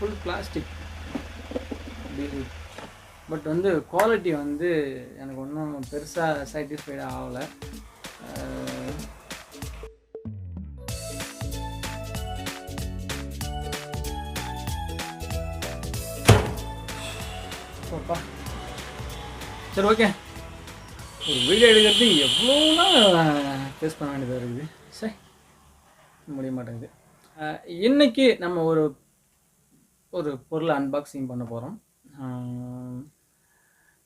Full plastic. But வந்து quality வந்து எனக்கு ஒன்றும் பெருசாக சாட்டிஸ்ஃபைடு ஆகலை. ஓப்பா சரி, ஓகே. ஒரு வீடியோ எடுக்கிறது எவ்வளோலாம் ஃபேஸ் பண்ண வேண்டியதாக இருக்குது. சரி, முடிய மாட்டேங்குது. இன்றைக்கி நம்ம ஒரு பொருளை அன்பாக்சிங் பண்ண போகிறோம்.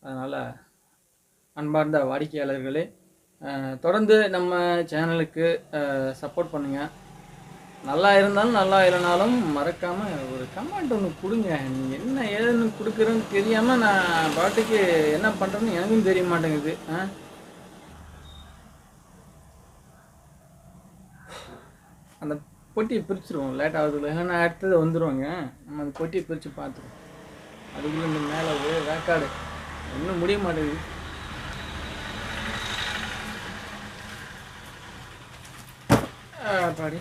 அதனால் அன்பார்ந்த வாடிக்கையாளர்களே, தொடர்ந்து நம்ம சேனலுக்கு சப்போர்ட் பண்ணுங்கள். நல்லா இருந்தாலும் நல்லா இல்லைனாலும் மறக்காமல் ஒரு கமெண்ட் ஒன்று கொடுங்க. நீங்கள் என்ன ஏதுன்னு கொடுக்குறேன்னு தெரியாமல் நான் பாட்டுக்கு என்ன பண்ணுறேன்னு எனக்கும் தெரிய மாட்டேங்குது. அந்த பொட்டியை பிரிச்சுருவோம், லேட் ஆகுதுல, இல்லைன்னா அடுத்தது வந்துடுவாங்க. நம்ம அந்த பொட்டியை பிரித்து பார்த்துருவோம். அதுக்குள்ளே இந்த மேலே ஒரே வேக்காடு, இன்னும் முடிய மாட்டேங்குது. பாடி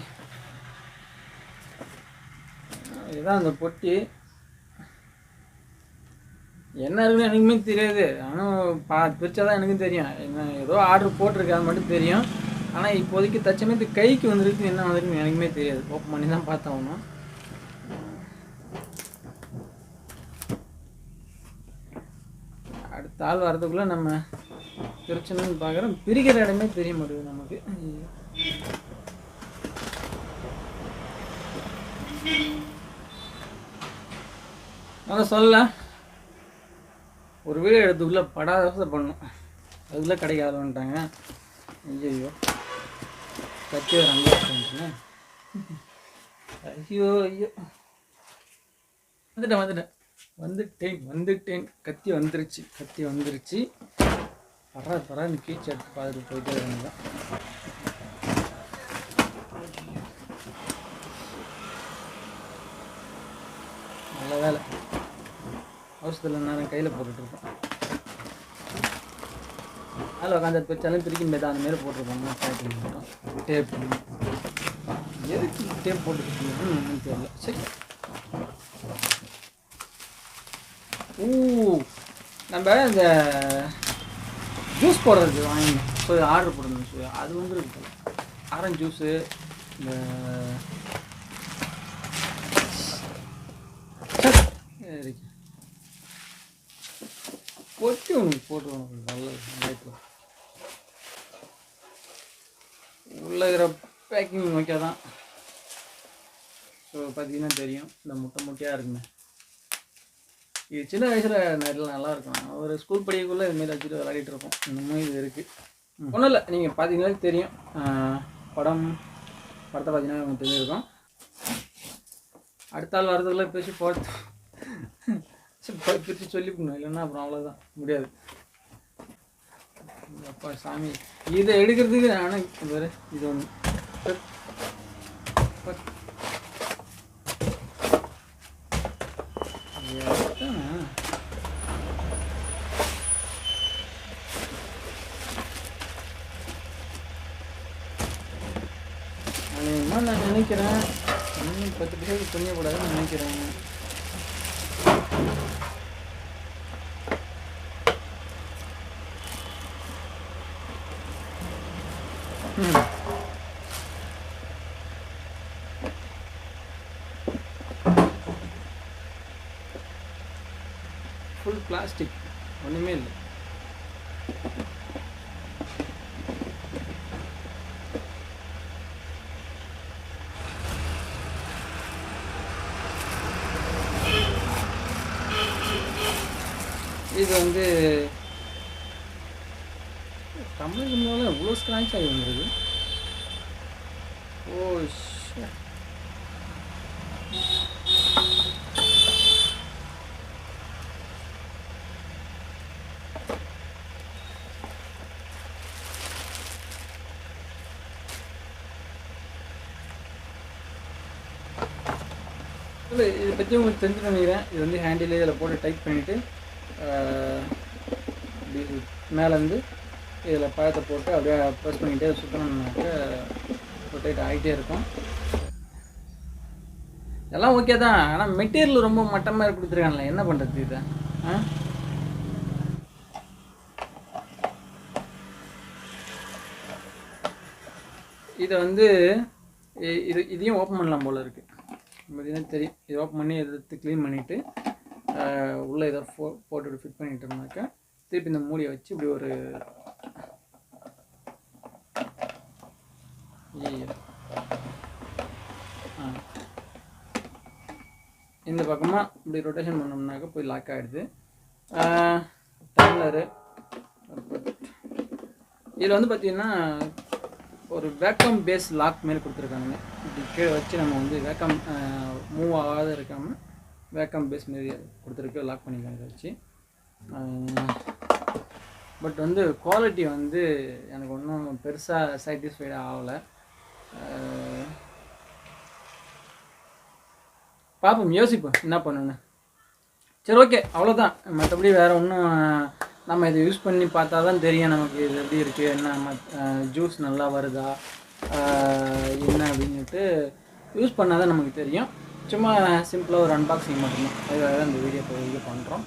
இதுதான் அந்த பொட்டி. என்ன இருக்குன்னு எனக்குமே தெரியாது. ஆனால் பிரித்தா தான் எனக்கும் தெரியும். என்ன ஏதோ ஆர்டர் போட்டிருக்கு, அது மட்டும் தெரியும். ஆனால் இப்போதைக்கு தச்சமயத்து கைக்கு வந்துருக்கு, என்ன வந்துருக்குன்னு எனக்குமே தெரியாது. ஓப்பன் பண்ணி தான் பார்த்தோம்னா. அடுத்த ஆள் வரதுக்குள்ளே நம்ம பிரிச்சணும்னு பார்க்குறோம். பிரிக்கிற இடமே தெரிய மாட்டேங்குது நமக்கு. நான் சொல்ல ஒரு வீடியோ எடுத்துக்குள்ளே படாத பண்ணணும், அதுக்குள்ளே கிடைக்காதுன்ட்டாங்க. ஐயோ, கத்தி ரங்க. ஐயோ ஐயோ, வந்துட்டேன். கத்தி வந்துருச்சு. பரான்னு கீச்சு எடுத்து பார்த்துட்டு போயிட்டே இருந்தேன். நல்ல வேலை, அவசரத்தில் நான் கையில் போட்டுட்ருப்பேன். அதில் உட்காந்து பிரிச்சாலும் பிரிக்கும் போது அந்த மாரி போட்டிருப்பாங்க. பேக்கிங் மட்டும் டேப் எதுக்கு டேப் போட்டுருக்கீங்கன்னு ஒன்றும் தெரியல. சரி, நம்ம இந்த ஜூஸ் போடுறது வாங்கி ஆர்டர் போடணும். அது வந்து ஆரஞ்சு ஜூஸு, இந்த பொட்டி ஒன்று போட்டுருவோம். நல்லது, உள்ள இருக்கிற பேக்கிங் ஓகே தான். ஸோ பார்த்தீங்கன்னா தெரியும், இந்த முட்டையாக இருக்குமே. இது சின்ன வயசில் நிறைய நல்லா இருக்கும். ஒரு ஸ்கூல் படிக்கக்குள்ளே இதுமாரி வச்சுட்டு விளையாடிட்டு இருப்போம். இன்னமும் இது இருக்குது. ஒன்றும் இல்லை, நீங்கள் பார்த்தீங்கன்னா தெரியும். படத்தை பார்த்தீங்கன்னா உங்களுக்கு தெரிஞ்சிருக்கும். அடுத்த ஆள் வரதுக்குள்ளே பேசி போட்டு பிரித்து சொல்லிக்கணும், இல்லைன்னா அப்புறம் அவ்வளோதான், முடியாது. அப்பா சாமி, இதை எடுக்கிறதுக்கு ஆனால் வேறு இது ஒன்று நான் நினைக்கிறேன். இன்னும் 10 பைசாவுக்கு புரியக்கூடாதுன்னு நினைக்கிறேன். ஃபுல் பிளாஸ்டிக், ஒன்றுமே இல்லை. இது வந்து தமிழுக்கு முன்னால் இவ்வளோ ஸ்க்ராட்ச் ஆகி வந்துருக்கு. ஓ இல்லை, இதை பற்றி உங்களுக்கு தெரிஞ்சு நினைக்கிறேன். இது வந்து ஹேண்டில் இதில் போட்டு டைப் பண்ணிவிட்டு மேலேருந்து இதில் பழத்தை போட்டு அப்படியே ப்ரெஸ் பண்ணிகிட்டே சுற்றணும்னாக்க ரொட்டேட் ஆகிட்டே இருக்கும். எல்லாம் ஓகே தான். ஆனால் மெட்டீரியல் ரொம்ப மட்டமாக கொடுத்துருக்காங்கல்ல, என்ன பண்ணுறது இதை? இதை வந்து இதையும் ஓப்பன் பண்ணலாம் போல் இருக்குது. பார்த்தீங்கன்னா தெரியும். இது ஓப்பன் பண்ணி எடுத்து க்ளீன் பண்ணிவிட்டு உள்ளே இதை போட்டு ஃபிட் பண்ணிட்டோம்னாக்கா திருப்பி இந்த மூடியை வச்சு இப்படி ஒரு இந்த பக்கமாக இப்படி ரொட்டேஷன் பண்ணோம்னாக்கா போய் லாக் ஆகிடுது. டம்ளரு இதில் வந்து பார்த்திங்கன்னா ஒரு வேக்கம் பேஸ் லாக் மாரி கொடுத்துருக்காங்க. இப்படி கீழே வச்சு நம்ம வந்து வேக்கம் மூவ் ஆகாத இருக்காமல் வேக்கம் பேஸ் மாரி கொடுத்துருக்கு, லாக் பண்ணிக்கலாம் இதை வச்சு. பட் வந்து குவாலிட்டி வந்து எனக்கு ஒன்றும் பெருசாக சாட்டிஸ்ஃபைடாக ஆகலை. பார்ப்போம், யோசிப்போம் என்ன பண்ணணுன்னு. சரி, ஓகே, அவ்வளோதான். மற்றபடி வேறு ஒன்றும் நம்ம இதை யூஸ் பண்ணி பார்த்தா தான் தெரியும் நமக்கு இது எப்படி இருக்குது, என்ன ஜூஸ் நல்லா வருதா என்ன அப்படின்ட்டு யூஸ் பண்ணால் தான் நமக்கு தெரியும். சும்மா சிம்பிளாக ஒரு அன்பாக்சிங் மட்டும்தான். அதுக்காக தான் இந்த வீடியோ பண்ணுறோம்.